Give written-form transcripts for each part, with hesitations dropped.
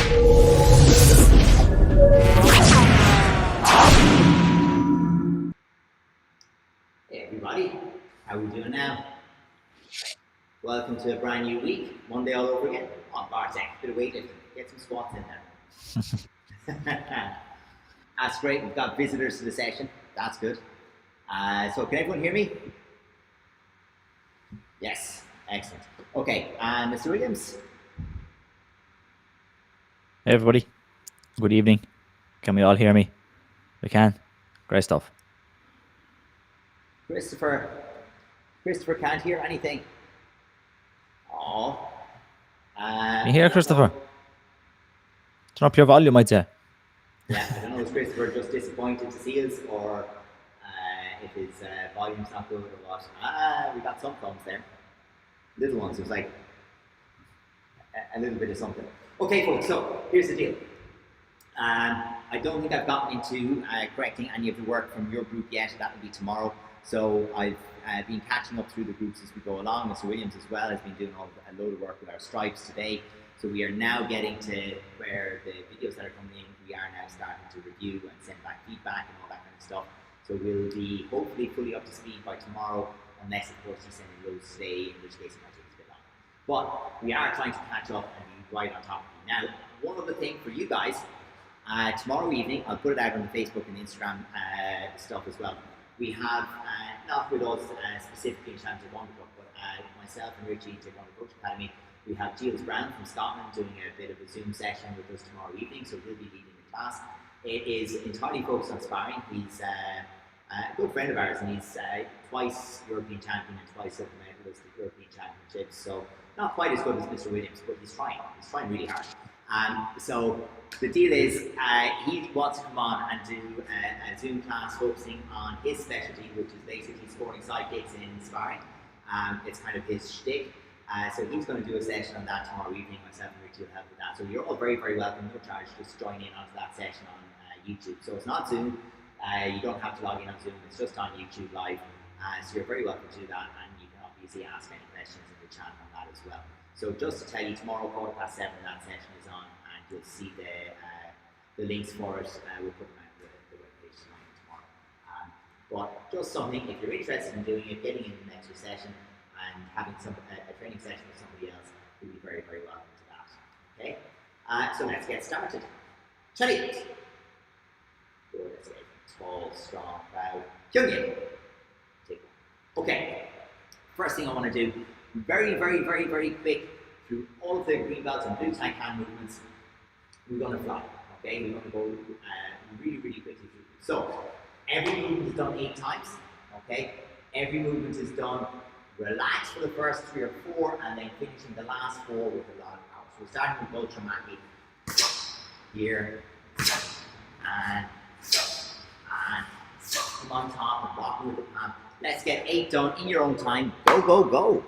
Hey everybody, how are we doing now? Welcome to a brand new week, Monday all over again. On Bartek, bit of weightlifting, get some squats in there. That's great, we've got visitors to the session, that's good. So can everyone hear me? Yes, excellent. Okay, Mr. Williams? Hey everybody, good evening. Can we all hear me? We can. Great stuff. Christopher can't hear anything. Oh. Can you hear Christopher? Turn up your volume, I'd say. Yeah, I don't know, is Christopher just disappointed to see us, or if his volume's not good or what. We got some thumbs there. Little ones, it was like a little bit of something. Okay folks, so here's the deal. I don't think I've gotten into correcting any of the work from your group yet. That will be tomorrow. So I've been catching up through the groups as we go along. Mr. Williams as well has been doing a load of work with our stripes today. So we are now getting to where the videos that are coming in, we are now starting to review and send back feedback and all that kind of stuff. So we'll be hopefully fully up to speed by tomorrow, unless of course you send in loads today, in which case it might take a bit longer. But we are trying to catch up and be right on top of you. Now, one other thing for you guys, tomorrow evening, I'll put it out on the Facebook and Instagram stuff as well. We have, not with us specifically in Challenge Taekwondo Club, but myself and Richie in Taekwondo Coach Academy, we have Giles Brown from Scotland doing a bit of a Zoom session with us tomorrow evening, so he'll be leading the class. It is entirely focused on sparring. He's a good friend of ours, and he's twice European champion and twice silver medalist at European Championships, so not quite as good as Mr. Williams, but he's trying really hard. So the deal is he wants to come on and do a Zoom class focusing on his specialty, which is basically scoring side kicks in sparring. It's kind of his shtick. So he's going to do a session on that tomorrow evening. Myself and Richie will help with that. So you're all very, very welcome. No charge. Just join in onto that session on YouTube. So it's not Zoom. You don't have to log in on Zoom. It's just on YouTube Live. So you're very welcome to do that. And you can obviously ask any questions in the chat on that as well. So just to tell you, tomorrow, 7:15, that session is on. And you'll see the links for it. We'll put them out on the webpage tonight and tomorrow. But just something, if you're interested in doing it, getting in an extra session, and having a training session with somebody else, you'll be very, very welcome to that. Okay? So let's get started. Chinese. Good, let's get tall, strong, proud. Kyungin. Take one. Okay. First thing I want to do, very, very, very, very quick, through all of the green belts and blue tank hand movements, we're going to fly. Okay? We're going to go really, really quickly through. So, every movement is done 8 times. Okay? Every movement is done relax for the first 3 or 4, and then finishing the last 4 with a lot of power. So we're starting with Ultramaki. Here, and come on top and block with the palm. Let's get 8 done in your own time. Go, go, go.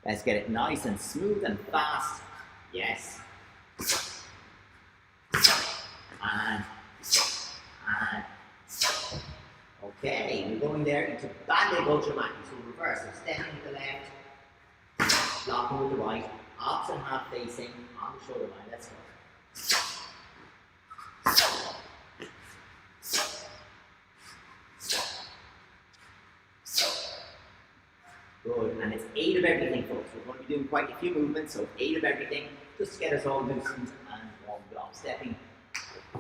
Let's get it nice and smooth and fast. Yes. And okay, we're going there into bad leg Ultramaki. So reverse. So stepping with the left, blocking with the right, opposite half facing on the shoulder line. Let's go. Good, and it's 8 of everything, folks. We're going to be doing quite a few movements, so 8 of everything, just to get us all loosened and warmed up. Stepping.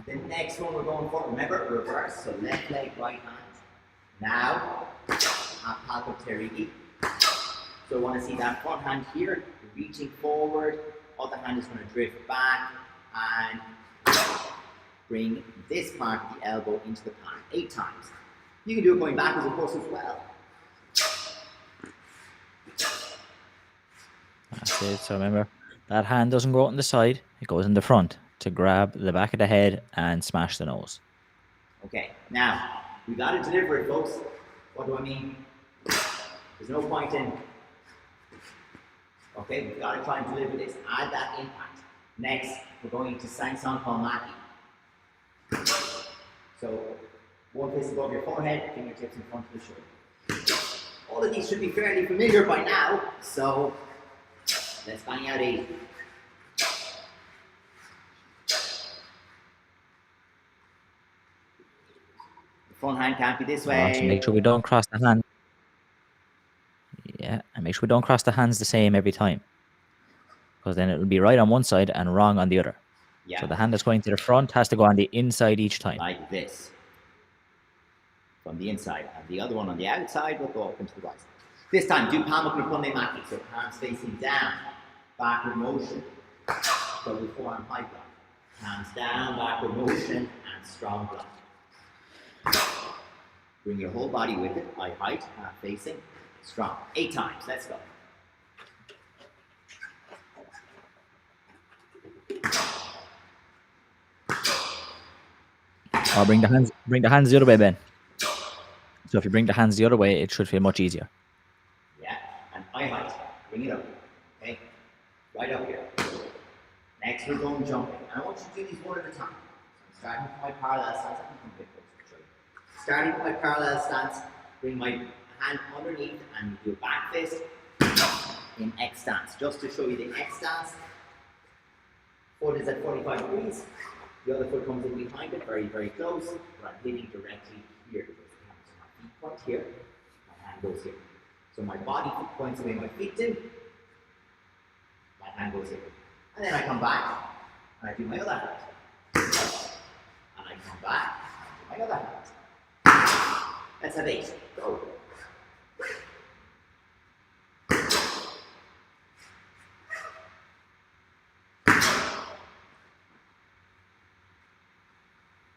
The next one we're going for, remember, reverse, so left leg, right hand. Now, Palco Terigi. So I want to see that front hand here, reaching forward, other hand is going to drift back, and bring this part of the elbow into the palm 8 times. You can do it going backwards, of course, as well. That's it. So remember, that hand doesn't go out on the side, it goes in the front to grab the back of the head and smash the nose. Okay, now, we got to deliver it, folks. What do I mean? There's no point in... Okay, we've got to try and deliver this. Add that impact. Next, we're going to Sangsang Palmaki. So, one fist above your forehead, fingertips in front of the shoulder. All of these should be fairly familiar by now, so let's bang out 8. Front hand can't be this So way. make sure we don't cross the hand. Yeah, and make sure we don't cross the hands the same every time, because then it'll be right on one side and wrong on the other. Yeah. So the hand that's going to the front has to go on the inside each time. Like this. From the inside. And the other one on the outside will go up into the right. This time, do palm up in front of maki. So palms facing down. Backward motion. Double forearm high block. Palms down, backward motion, and strong block. Bring your whole body with it. Eye height, half facing. Strong. 8 times. Let's go. Or bring the hands the other way, Ben. So if you bring the hands the other way, it should feel much easier. Yeah, and eye height. Bring it up. Okay? Right up here. Next, we're going jumping. And I want you to do these one at a time. So I'm starting with my parallel stance. I can come a bit closer to show you. Starting with my parallel stance, bring my hand underneath and do a back fist in X stance. Just to show you the X stance, foot is at 45 degrees. The other foot comes in behind it, very, very close. But I'm hitting directly here. So my feet point here, my hand goes here. So my body points away, my feet do, my hand goes here. And then I come back, and I do my other hand. And I come back, and I do my other hand. Let's have 8. Go.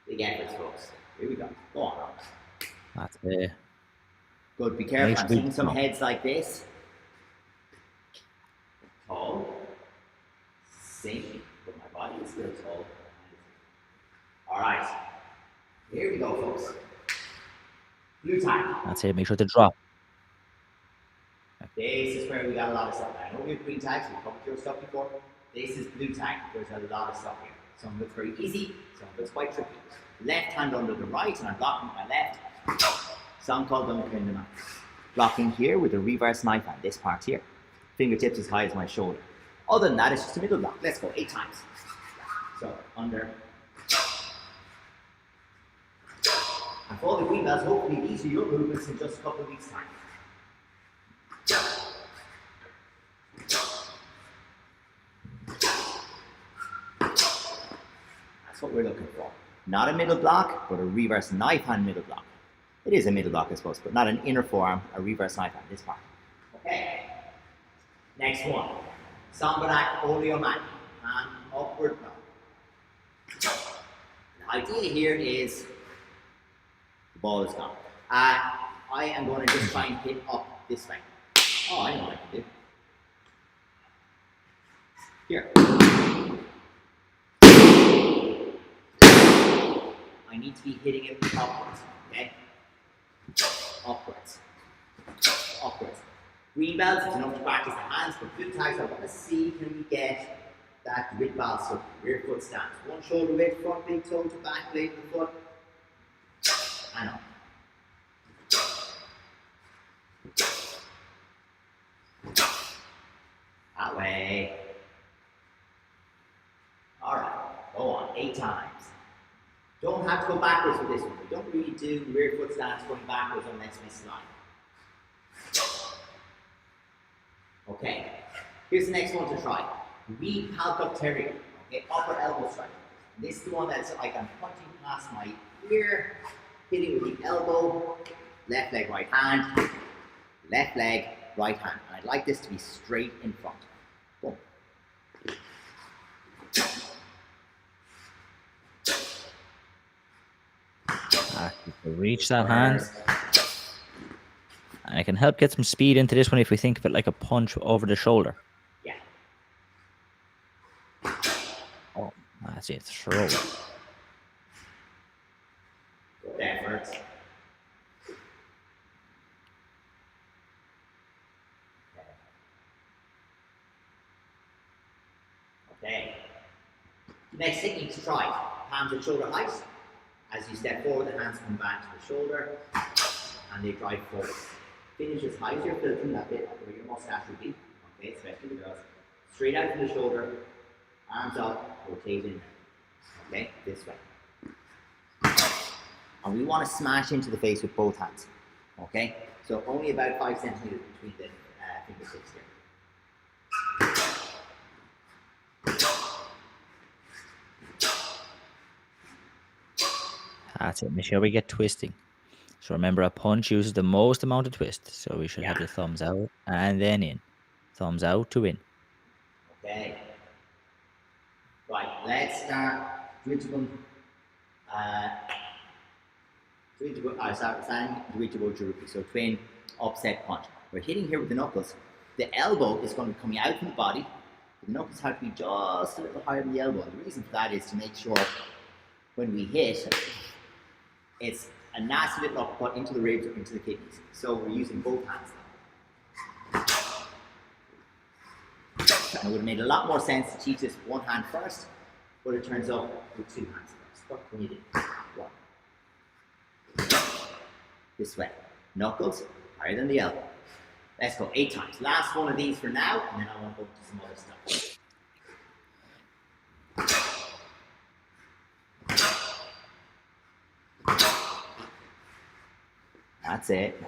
Big efforts, folks. Here we go. Go on. That's Good. Be careful. I'm seeing some heads like this. Tall. Sink. But my body is still tall. All right. Here we go, folks. Blue tag. That's it. Make sure to drop. This is where we got a lot of stuff. I know we have green tags. We've covered your stuff before. This is blue tag. There's a lot of stuff here. Some of it's very easy. Some of it's quite tricky. Left hand under the right, and I'm blocking with my left. Some called Dunker in the mat. Blocking here with a reverse knife hand, this part here. Fingertips as high as my shoulder. Other than that, it's just a middle block. Let's go 8 times. So, under. And for all the green belts, hopefully these are your movements in just a couple of weeks' time. That's what we're looking for. Not a middle block, but a reverse knife hand middle block. It is a middle block, I suppose, but not an inner forearm, a reverse knife hand, this part. Okay. Next one. Sambarak Oleomaki. Hand upward block. The idea here is the ball is gone. I am going to just try and hit up this way. Oh, I know what I can do. Here. I need to be hitting it upwards, okay? Upwards. Upwards. Green belts, it's enough to practice the hands, but blue tags, I want to see, can we get that with balance, so rear foot stance. One shoulder width, front big toe to back blade of the foot, and up. That way. Alright, go on, 8 times. Don't have to go backwards with this one. We don't really do rear foot stance going backwards unless we slide. Okay, here's the next one to try. Read Palcup Terrier, okay, upper elbow strike. This is the one that's like I'm pointing past my ear, hitting with the elbow, left leg, right hand, left leg, right hand. And I'd like this to be straight in front. Boom. Reach that hand. And I can help get some speed into this one if we think of it like a punch over the shoulder. Yeah. Oh, that's it. Throw it. Good effort. Okay. Next technique to try. Palms at shoulder height. As you step forward, the hands come back to the shoulder and they drive forward. Finish as high as you're filtering that bit where your mustache would be. Okay, especially the girls. Straight out from the shoulder, arms up, rotate in. Okay, this way. and we want to smash into the face with both hands. Okay, so only about 5 centimeters between the fingertips here. That's it. Make sure we get twisting. So remember, a punch uses the most amount of twist. So we should have the thumbs out and then in. Thumbs out to in. Okay. Right, let's start Dwitchable. Dwitchable Juruki. So twin upset punch. We're hitting here with the knuckles. The elbow is going to be coming out from the body. The knuckles have to be just a little higher than the elbow. And the reason for that is to make sure when we hit, it's a nasty little uppercut into the ribs or into the kidneys. So we're using both hands now. And it would have made a lot more sense to teach this one hand first, but it turns out with two hands first. What can you do? One. This way. Knuckles higher than the elbow. Let's go 8 times. Last one of these for now, and then I want to go to some other stuff. That's it.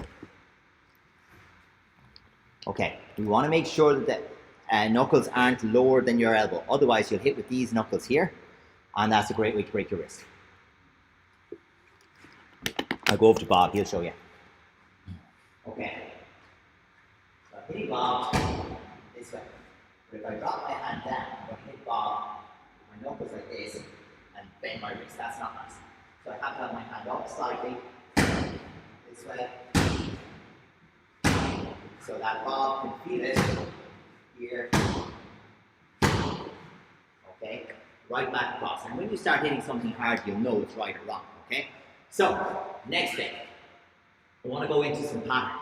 Okay, we want to make sure that the knuckles aren't lower than your elbow. Otherwise, you'll hit with these knuckles here, and that's a great way to break your wrist. I'll go over to Bob, he'll show you. Okay. So I'm hitting Bob this way. But if I drop my hand down, I'm going to hit Bob with my knuckles like this and bend my wrist. That's not nice. So I have to have my hand up slightly, this way. So that Bob can feel it here. Okay, right back across. And when you start hitting something hard, you'll know it's right or wrong. Okay, so next thing, I want to go into some pattern.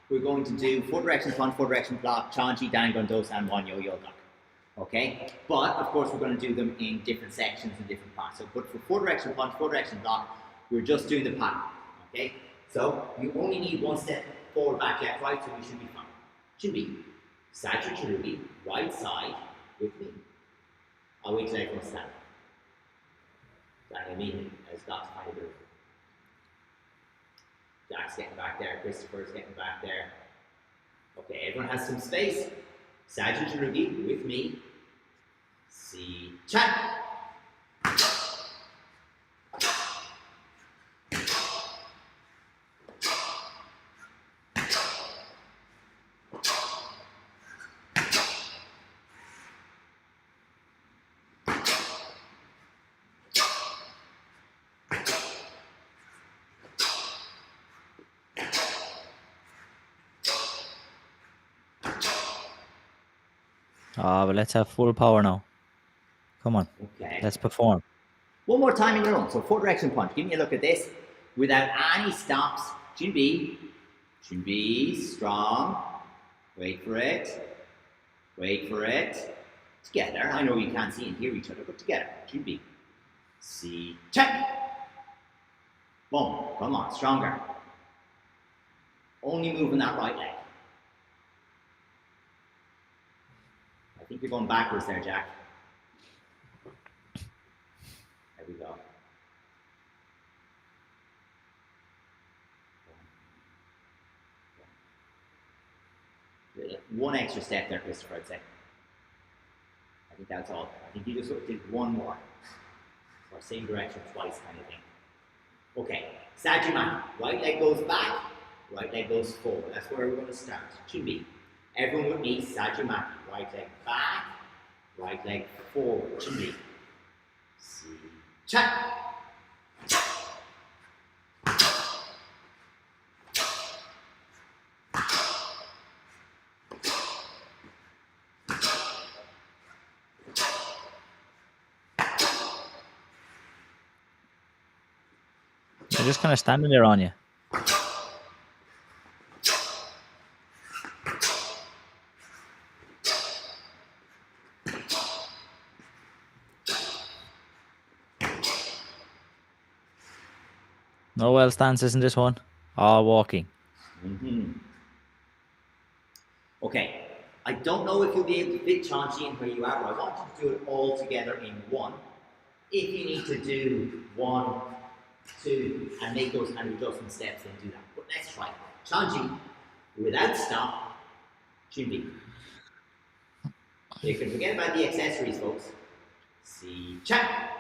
We're going to do 4 direction punch, 4 direction block, Chanchi, Dangon Dos, and 1 yo-yo block. Okay, but of course we're going to do them in different sections and different parts. So, but for 4 direction punch, 4 direction block, we're just doing the pattern. Okay, so you only need 1 step forward, back, left, right, so we should be fine. Should be Sajra Chirugi, right side with me. I'll wait till everyone stand up. Daniel Meehan has got to find a bit. Jack's getting back there, Christopher's getting back there. Okay, everyone has some space. Sajra Chirugi with me. See, chat. But let's have full power now. Come on. Okay. Let's perform. One more time in your own. So 4 direction punch. Give me a look at this. Without any stops. Jinbi. Jinbi. Strong. Wait for it. Wait for it. Together. I know you can't see and hear each other, but together. Jinbi. See. Check. Boom. Come on. Stronger. Only moving that right leg. I think you're going backwards there, Jack. There we go. One extra step there, Christopher, I'd say. I think that's all. I think you just did one more. Or same direction twice kind of thing. Okay, Sajimaki. Right leg goes back, right leg goes forward. That's where we're going to start. Chimbi. Everyone with me, Sajimaki. Right leg back, right leg forward. Chimbi. See. Chat. They're just kind of standing there on you. No well stances in this one. All walking. Okay, I don't know if you'll be able to fit Chanchi in where you are, but I want you to do it all together in one. If you need to do one 2, and make those kind of adjustment steps and do that. But let's try. Chanji, without stop, Junbi. You can forget about the accessories, folks. See, check.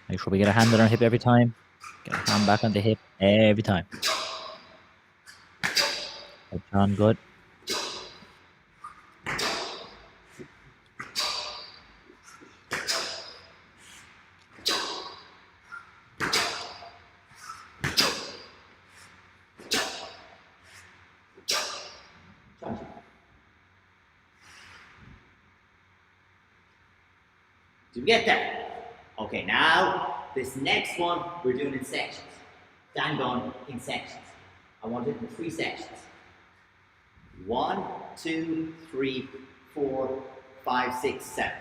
Make sure we get a hand on our hip every time. Get a hand back on the hip every time. Good, John, good. Did we get that? Okay, now this next one we're doing in sections. Dangon in sections. I want it in 3 sections. 1, 2, 3, 4, 5, 6, 7.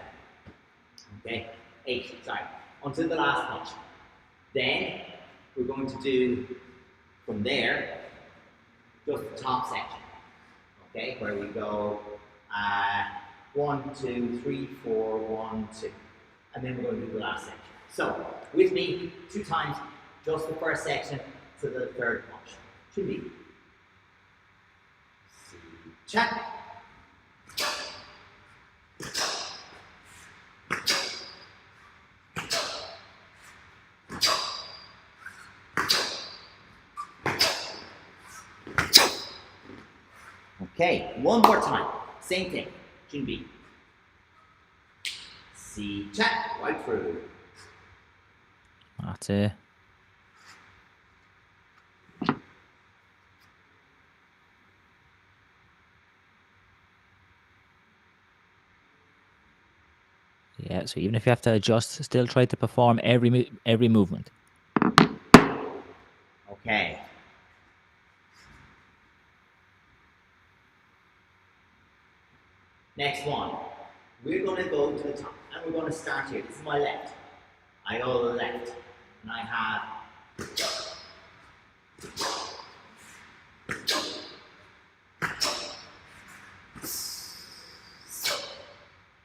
Okay, 8, sorry. Until the last punch. Then we're going to do from there just the top section. Okay, where we go 1, 2, 3, 4, 1, 2. And then we're going to do the last section. So, with me, 2 times, just the first section to the third punch. Should be. See, check. Okay, one more time. Same thing. Junbi. See, check. Right through. That's it. Yeah, so even if you have to adjust, still try to perform every movement. Okay. Next one. We're going to go to the top, and we're going to start here. This is my left. I go to the left, and I have.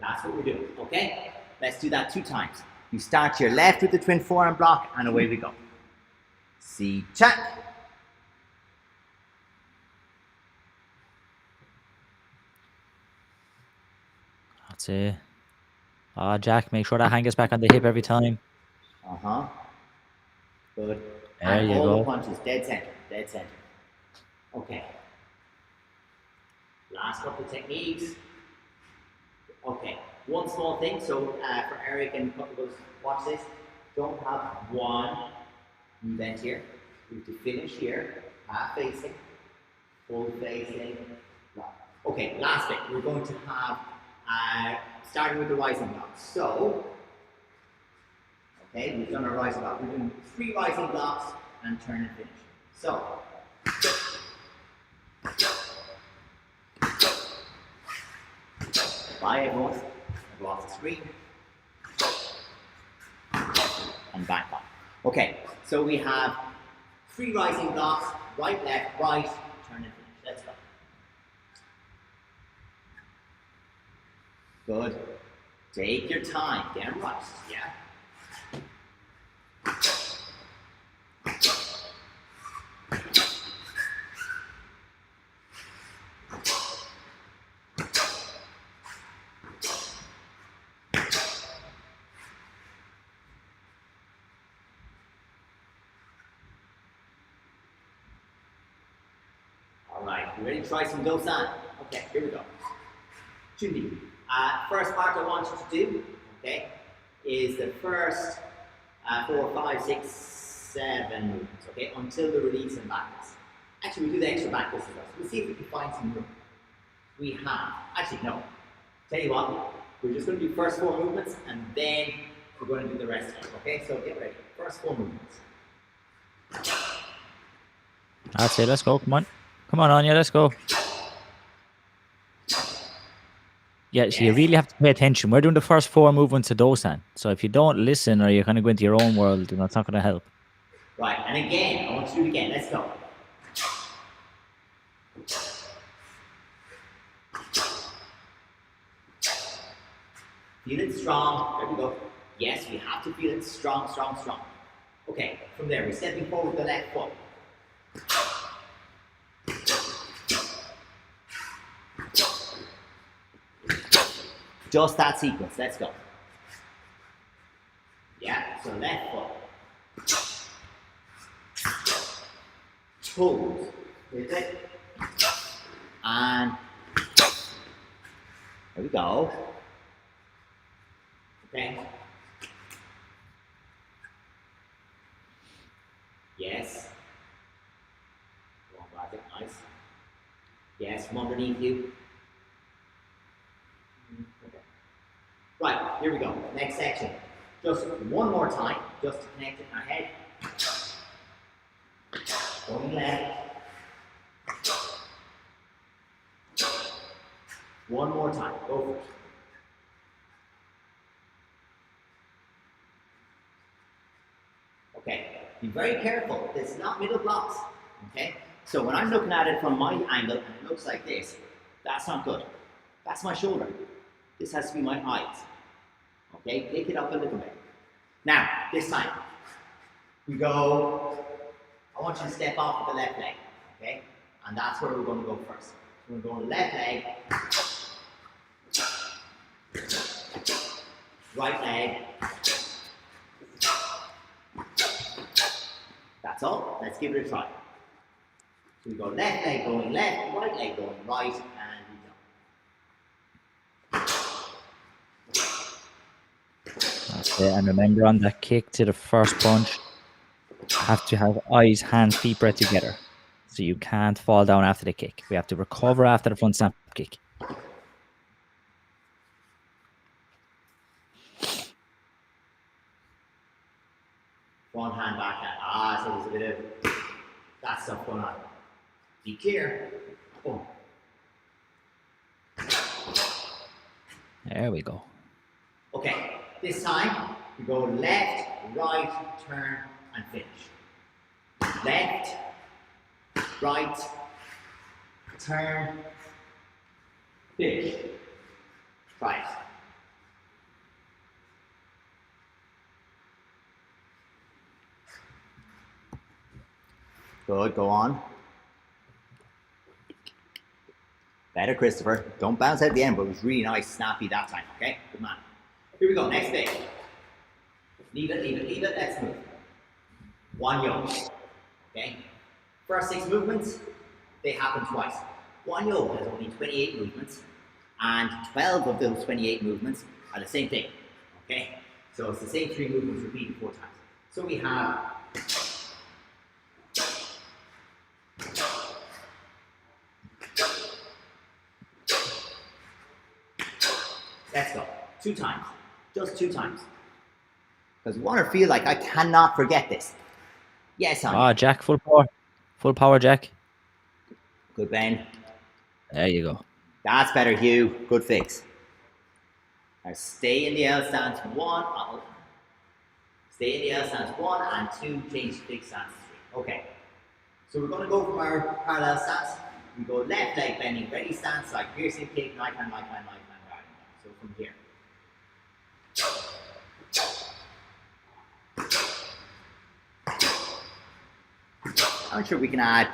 That's what we're doing, okay? Let's do that 2 times. You start your left with the twin forearm block, and away we go. See, check. That's it. Jack, make sure that hand gets back on the hip every time. Uh-huh. Good. There and you all go. the punches, dead center, dead center. Okay. Last couple of techniques. Okay, one small thing, so for Eric and a couple of us, watch this. Don't have one event here. We have to finish here, half facing, full facing. Okay, last bit. We're going to have, starting with the rising blocks. So, okay, we've done our rising block. We're doing 3 rising blocks and turn and finish. So, bye everyone. I've lost the screen. And back up. Okay, so we have 3 rising blocks, right, left, right, turn and finish. Let's go. Good. Take your time. Get them right. Yeah. Alright, you ready to try some Dosan? Okay, here we go. Junbi. First part I want you to do, okay, is the first 4, 5, 6, 7 movements, okay, until the release and backwards. Actually, we do the extra backwards as well. So we'll see if we can find some room. We have, actually, no. Tell you what, we're just going to do first 4 movements and then we're going to do the rest of it, okay? So get ready. First 4 movements. That's it, let's go, come on. Come on, Anya, let's go. Yeah, so you really have to pay attention. We're doing the first 4 movements of Dosan. So if you don't listen or you're kind of going into your own world, then that's not going to help. Right, and again, I want you to do it again. Let's go. Feel it strong. There we go. Yes, we have to feel it strong, strong, strong. Okay, from there, we're stepping forward with the left foot. Just that sequence. Let's go. Yeah, so left foot. Toes. With it. And there we go. Okay. Yes. Go on, Roger. Nice. Yes, from underneath you. Okay. Right, here we go. Next section. Just one more time, just to connect it in our head. Going left. One more time. Go for it. Okay, be very careful. This is not middle blocks. Okay? So when I'm looking at it from my angle and it looks like this, that's not good. That's my shoulder. This has to be my eyes. Okay, pick it up a little bit. Now, this time, we go, I want you to step off with the left leg. Okay? And that's where we're going to go first. We're going to go on the left leg, right leg. That's all. Let's give it a try. So we go left leg going left, right leg going right, and we jump. Okay, and remember on that kick to the first punch, have to have eyes, hands, feet, breath together. So you can't fall down after the kick. We have to recover after the front snap kick. One hand back. So there's a bit of that stuff going on. Be clear. Boom. There we go. Okay, this time we go left, right, turn, and finish. Left, right, turn, finish. Try it. Good, go on. Better, Christopher. Don't bounce at the end, but it was really nice, snappy that time, okay? Good man. Here we go, next bit. Leave it, leave it, leave it, let's move. One yoke, okay? First 6 movements, they happen twice. One yoke has only 28 movements, and 12 of those 28 movements are the same thing, okay? So it's the same 3 movements repeated 4 times. So we have let's go. 2 times. Just 2 times. Because we want to feel like I cannot forget this. Yes, honey. Ah, Jack, full power. Full power, Jack. Good, Ben. There you go. That's better, Hugh. Good fix. Now stay in the L stance 1. Stay in the L stance 1 and 2. Change to big stance 3. Okay. So we're going to go from our parallel stance. We go left leg bending, ready stance, like piercing kick, right hand, right hand, right hand. So from here. I'm sure we can add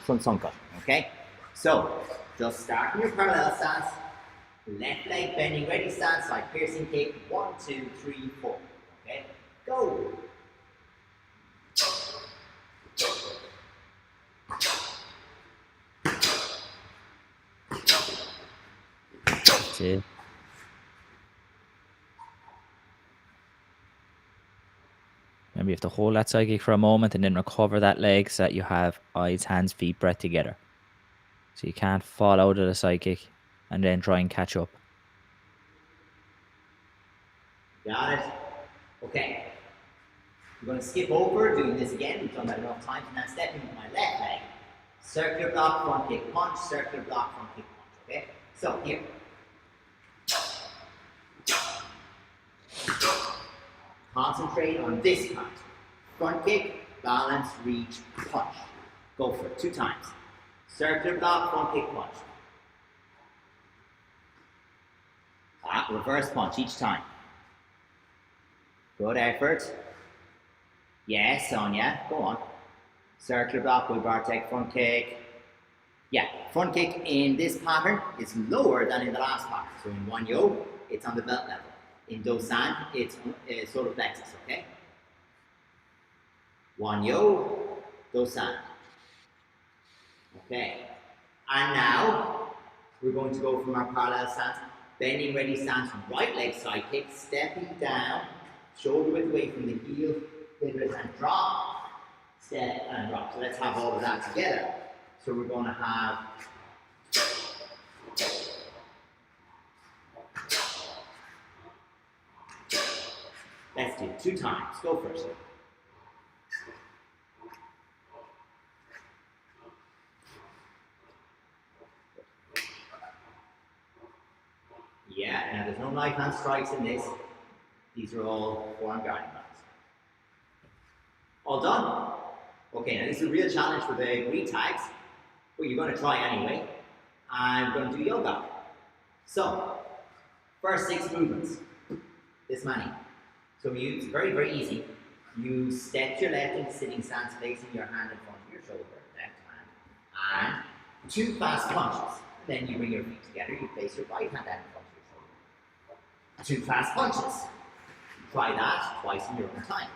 some sun cut, okay? So, just start in your parallel stance, left leg bending, ready stance, like piercing kick, 1, 2, 3, 4, okay? Go! That's it. Remember, you have to hold that side kick for a moment and then recover that leg so that you have eyes, hands, feet, breath together. So you can't fall out of the side kick and then try and catch up. Got it? Okay. We're going to skip over doing this again. We've done that enough times. Now stepping with my left leg. Circular block, front kick, punch. Circular block, front kick, punch. Okay? So here. Concentrate on this part. Front kick, balance, reach, punch. Go for it 2 times. Circular block, front kick, punch. Reverse punch each time. Good effort. Yes, Sonia, go on. Circular block with Bartek front kick. Yeah, front kick in this pattern is lower than in the last pattern. So in one yo, it's on the belt level. In Dosan, it's solar plexus, okay? One yo, Dosan. Okay. And now, we're going to go from our parallel stance, bending ready stance, right leg side kick, stepping down, shoulder width away from the heel, pivot and drop, step and drop. So let's have all of that together. So we're going to have let's do it 2 times. Go first. Yeah, now there's no knife hand strikes in this. These are all forearm guarding lines. All done? Okay, now this is a real challenge for the green tags, but you're going to try anyway. And we're going to do yoga. So, first 6 movements. This many. So it's very, very easy. You step your left into sitting stance, placing your hand in front of your shoulder, left hand, and 2 fast punches. Then you bring your feet together, you place your right hand out in front of your shoulder. 2 fast punches. Try that twice in your own time.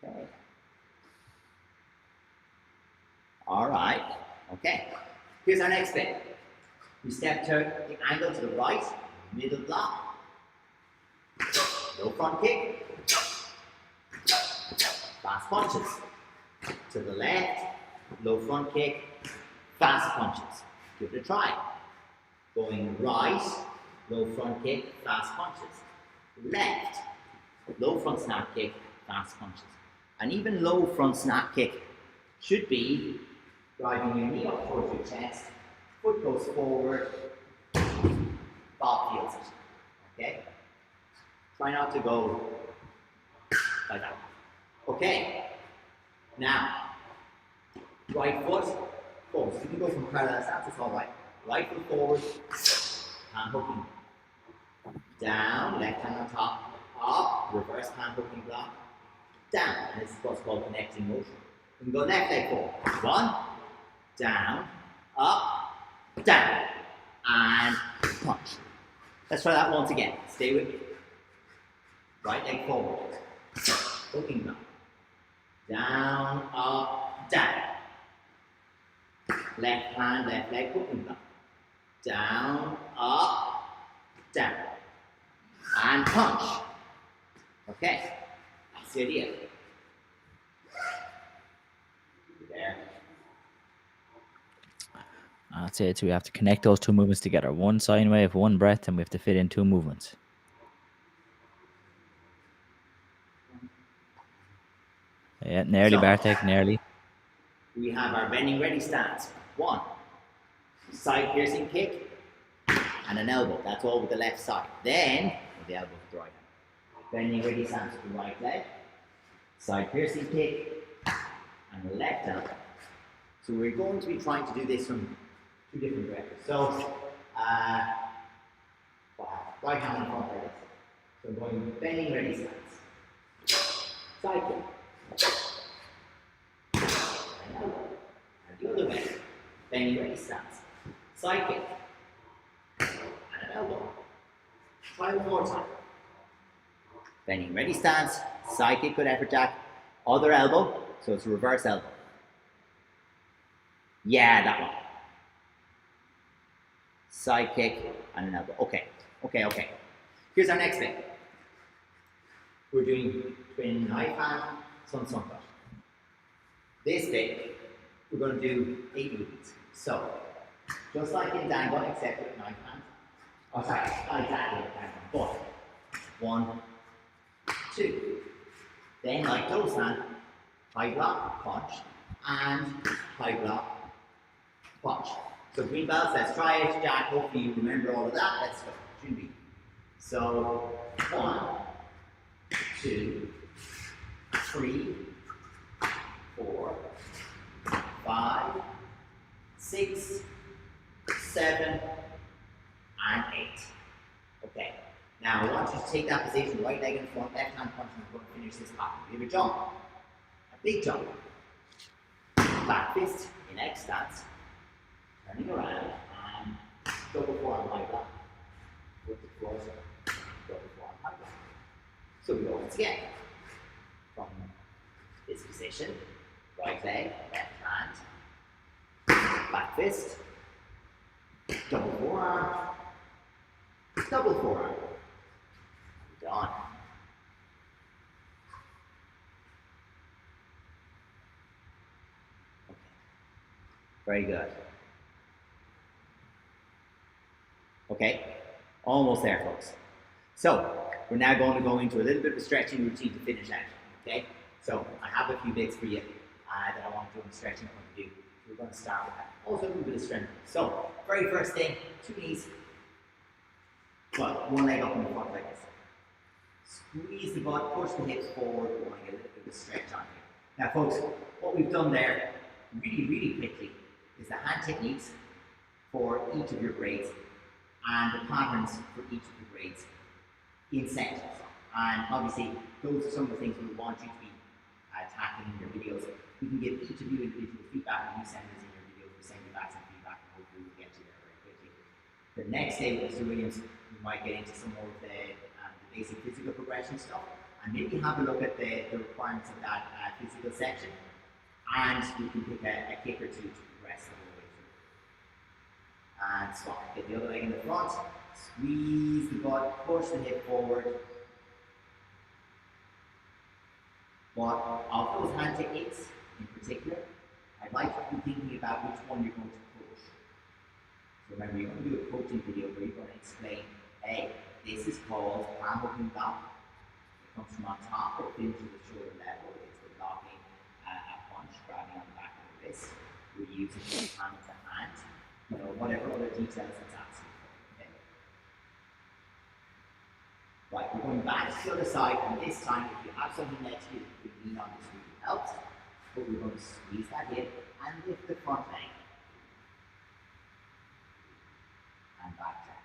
Okay. All right. Okay. Here's our next bit. We step to the angle to the right, middle block, low front kick, fast punches. To the left, low front kick, fast punches. Give it a try. Going right, low front kick, fast punches. Left, low front snap kick, fast punches. And even low front snap kick should be driving your knee up towards your chest, foot goes forward, Bob feels it. Okay? Try not to go like that. Okay. Now, right foot forward. So you can go from parallel stance, it's all right. Right foot forward, hand hooking. Down, left hand on top, up, reverse hand hooking block, down. And this is what's called connecting motion. You can go left leg forward. 1, down, up, down, and punch. Let's try that once again. Stay with me. Right leg forward. Hooking block. Down, up, down. Left hand, left leg, hooking block. Down, up, down. And punch. Okay, that's the idea. There. That's it. So we have to connect those 2 movements together. 1 sine wave, 1 breath, and we have to fit in 2 movements. Yeah, nearly, So, Bartek, nearly. We have our bending ready stance. 1, side piercing kick, and an elbow. That's all with the left side. Then, with the elbow with the right hand. Bending ready stance with the right leg, side piercing kick, and the left elbow. So we're going to be trying to do this from 2 different directions. So, right hand in front like this. So I'm going bending ready stance. Side kick. And elbow. And the other way. Bending ready stance. Side kick. And an elbow. Try one more time. Bending ready stance. Side kick, good effort, Jack. Other elbow. So it's a reverse elbow. Yeah, that one. Side kick and an elbow. Okay. Here's our next bit. We're doing twin knife hand, sun cut. This bit, we're going to do 8 movements. So, just like in dango, except with knife hand. Oh, sorry, not exactly with dango, but 1, 2. Then, like those hand, high block, punch, and high block, punch. So green belts, let's try it. Jack, hopefully you remember all of that. Let's go. Shouldn't be. So 1, 2, 3, 4, 5, 6, 7, and 8. Okay. Now I want you to take that position, right leg in front, left hand punch, and we're going to finish this pattern. We have a jump, a big jump. Back fist in X stance, turning around, and double forearm high block. With the floor, double forearm high block. So we go once again. From this position, right leg, left hand, back fist, double forearm, double forearm. Done. Okay. Very good. Okay, almost there, folks. So we're now going to go into a little bit of a stretching routine to finish out. Okay, so I have a few bits for you that I want to do in the stretching point of view. So we're going to start with that. Also a little bit of strength. So very first thing, 2 knees. Well, one leg up in the front like this. Squeeze the butt, push the hips forward. We want to get a little bit of a stretch on here. Now, folks, what we've done there, really quickly, is the hand techniques for each of your grades and the patterns for each of the grades in sections. And obviously, those are some of the things we want you to be tackling in your videos. We can give each of you individual feedback, and you send us in your videos, we send you back some feedback, and hopefully we'll get you there very quickly. The next day with Mr. Williams, we might get into some more of the basic physical progression stuff, and maybe have a look at the requirements of that physical section, and you can pick a kick or two to progress the whole way through. And swap. Get the other leg in the front, squeeze the butt, push the hip forward. But of those hand techniques in particular, I'd like you to be thinking about which one you're going to coach. So remember, you're going to do a coaching video where you're going to explain, hey, this is called palm open block. It comes from on top, it finishes at the shoulder level. It's the blocking a punch, grabbing on the back of the wrist. We're using the palm of the hand. You know, whatever other details it's asking for. Okay. Right, we're going back to the other side, and this time, if you have something next to you that you lean on, this really helps. But we're going to squeeze that hip and lift the front leg. And back down.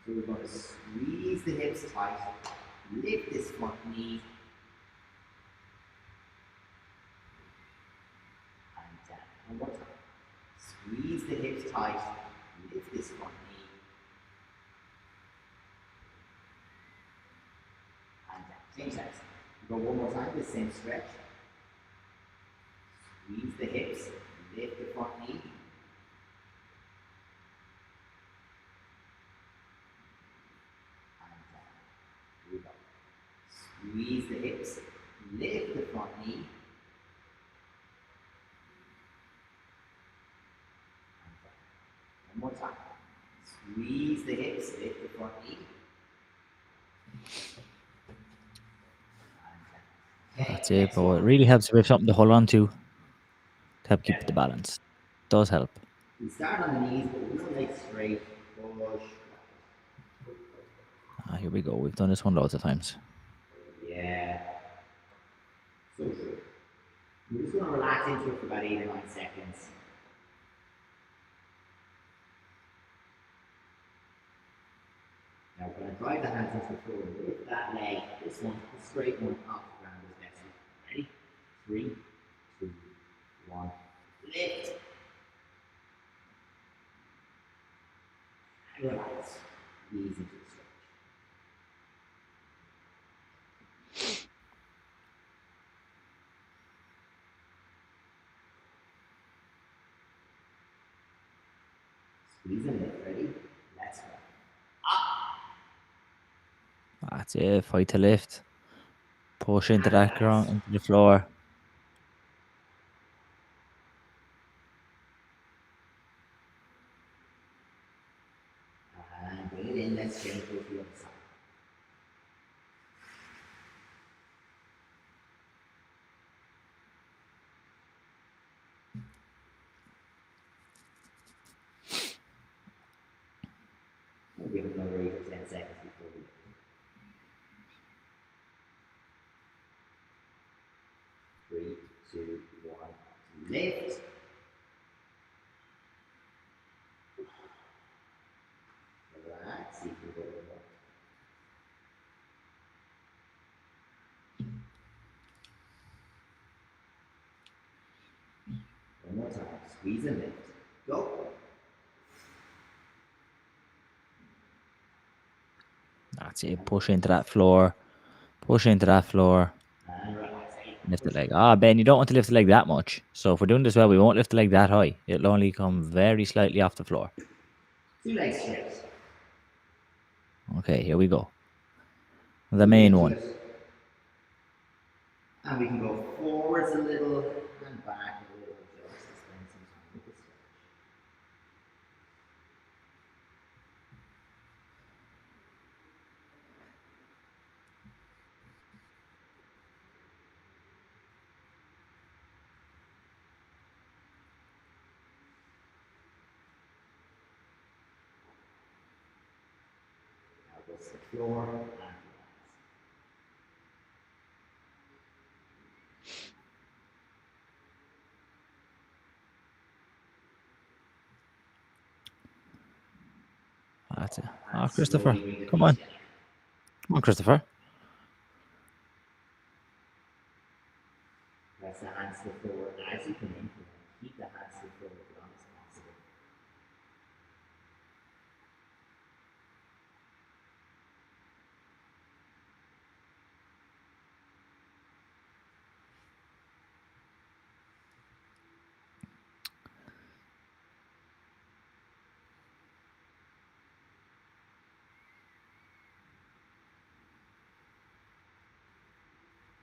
So we're going to squeeze the hips tight, lift this front knee, and down. One more time. Squeeze the hips tight, lift this front knee, and down. Same sense. Go one more time, the same stretch. Squeeze the hips, lift the front knee. And down. Here we go. Squeeze the hips, lift the front knee. And down. One more time. Squeeze the hips, lift the front knee. That's it, but it really helps if we have something to hold on to help keep the balance. Does help. We start on the knees, but we don't leg straight, push. Here we go. We've done this one loads of times. Yeah. So true. We're just going to relax into it for about 8 or 9 seconds. Now we're going to drive the hands into the floor and lift that leg, this one, the straight one, off the ground as best you can. Ready? 3, 2, 1. Lift. And relax. Ease into the stretch. Squeeze and lift. Ready? Let's go. Up. That's it. Fight to lift. Push into that ground, into the floor. And bring it in. Let's change to the other side. We'll give it another 8 or 10 seconds before we 2, 1, lift. Relax, see if you go more. One more time, squeeze and lift. Go. That's it. Push into that floor. Push into that floor. And relax. Lift the leg. Ah, Ben, you don't want to lift the leg that much. So if we're doing this well, we won't lift the leg that high. It'll only come very slightly off the floor. 2 legs straight. Okay, here we go. The main one. And we can go forwards a little and back a little, just to spend some time with the stretch. Elbows to the floor and relax. That's it. Ah, Christopher. Come on. Come on, Christopher. Press the hands to the floor as you come in. Keep the hands to the floor as long as possible.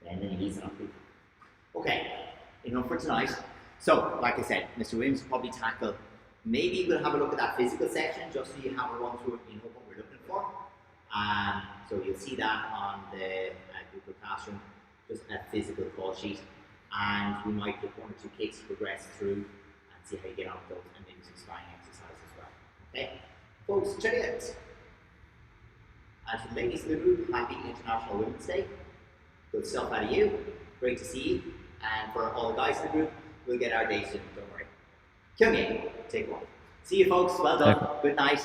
Bend the knees up. Okay, enough for tonight. So, like I said, Mr. Williams will probably tackle, maybe we'll have a look at that physical section just so you have a run through it and you know what we're looking for. So you'll see that on the Google Classroom, just a physical call sheet. And we might get 1 or 2 kicks to progress through and see how you get on with those and maybe some spine exercise as well. Okay, folks, check it out. And to the ladies in the group, happy International Women's Day. Good stuff out of you. Great to see you. And for all the guys in the group, we'll get our day soon, don't worry. Come in, take one. See you folks, well done. Good night.